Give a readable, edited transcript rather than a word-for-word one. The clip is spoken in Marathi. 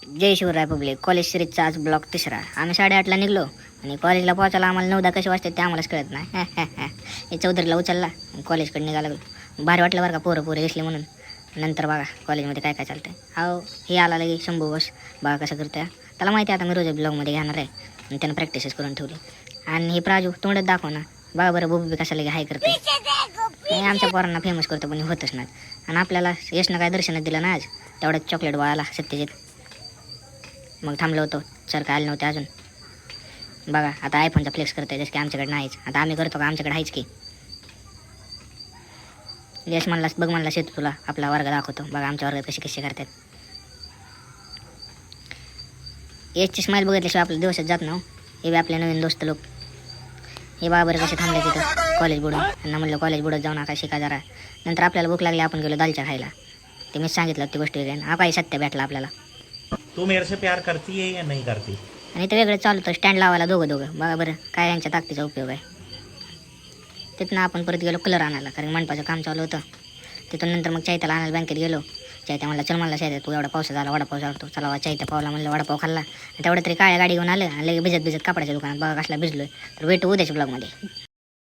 जय शिवराय पब्लिक. कॉलेज सिरीजचा आज ब्लॉग 3. आम्ही 8:30ला निघलो आणि कॉलेजला पोहोचायला आम्हाला 9:10 कसे वाजते ते आम्हालाच कळत नाही. हे चौधरीला उचलला कॉलेजकडे निघाला लागलो. भारी वाटलं बरं का, पोरं दिसले म्हणून. नंतर बघा कॉलेजमध्ये काय काय चालतंय. अहो हे आला लगे शंभू बस बघा कसं करतोय. त्याला माहिती आहे आता मी रोज ब्लॉगमध्ये घेणार आहे आणि त्यानं प्रॅक्टिसच करून ठेवली. आणि हे प्राजू तोंडच दाखव ना बघा बरं, बोबी कशा लगे हाय करते. नाही आमच्या पोरांना फेमस करतो पण होतच नाही. आणि आपल्याला यशनं काय दर्शनच दिलं ना आज. तेवढ्याच चॉकलेट बाळाला सत्यजित. मग थांबलो होतो, सर काय आले नव्हते अजून. बघा आता आयफोनचा फ्लेक्स करतोय जसं की आमच्याकडे नाहीच. आता आम्ही करतो का, आमच्याकडे आहेच की. यश म्हणलास बघ म्हणला शेत तुला आपला वर्ग दाखवतो. बघा आमच्या वर्गात कशी कशी करतात. यशची स्माईल बघितल्याशिवाय आपला दिवसच जात ना. हे बी आपले नवीन दोस्त लोक. हे बघा बरं कसे थांबले तिथं कॉलेज बुडून. त्यांना म्हणलं कॉलेज बुडत जाऊ नका, शिका जरा. नंतर आपल्याला भूक लागली, आपण गेलो दालच्या खायला. ते मी सांगितलं ती गोष्ट वेगळी. हा काही सत्य भेटला आपल्याला. तू मेरे से प्यार करती है या नहीं करती? आणि ते वेगळं चालू होतं स्टँड लावायला दोघं. बघा बरं काय यांच्या ताकदीचा उपयोग आहे. तिथनं आपण परत गेलो कलर आणायला, कारण मंडपाचं काम चालू होतं. तिथून नंतर मग चैत्याला आणायला बँकेत गेलो. चैत्या म्हणला चल म्हणला शाळेत तू एवढा पावसात आला वडापाव चालतो. चला चैत्या पावला म्हणलं वडापाव खाल्ला. तेवढं तरी काळ्या गाडी घेऊन आलं आणि लगे भिजत कपड्याच्या दुकानात. बघा कसला भिजलोय. तर भेटू उद्याच्या ब्लॉगमध्ये.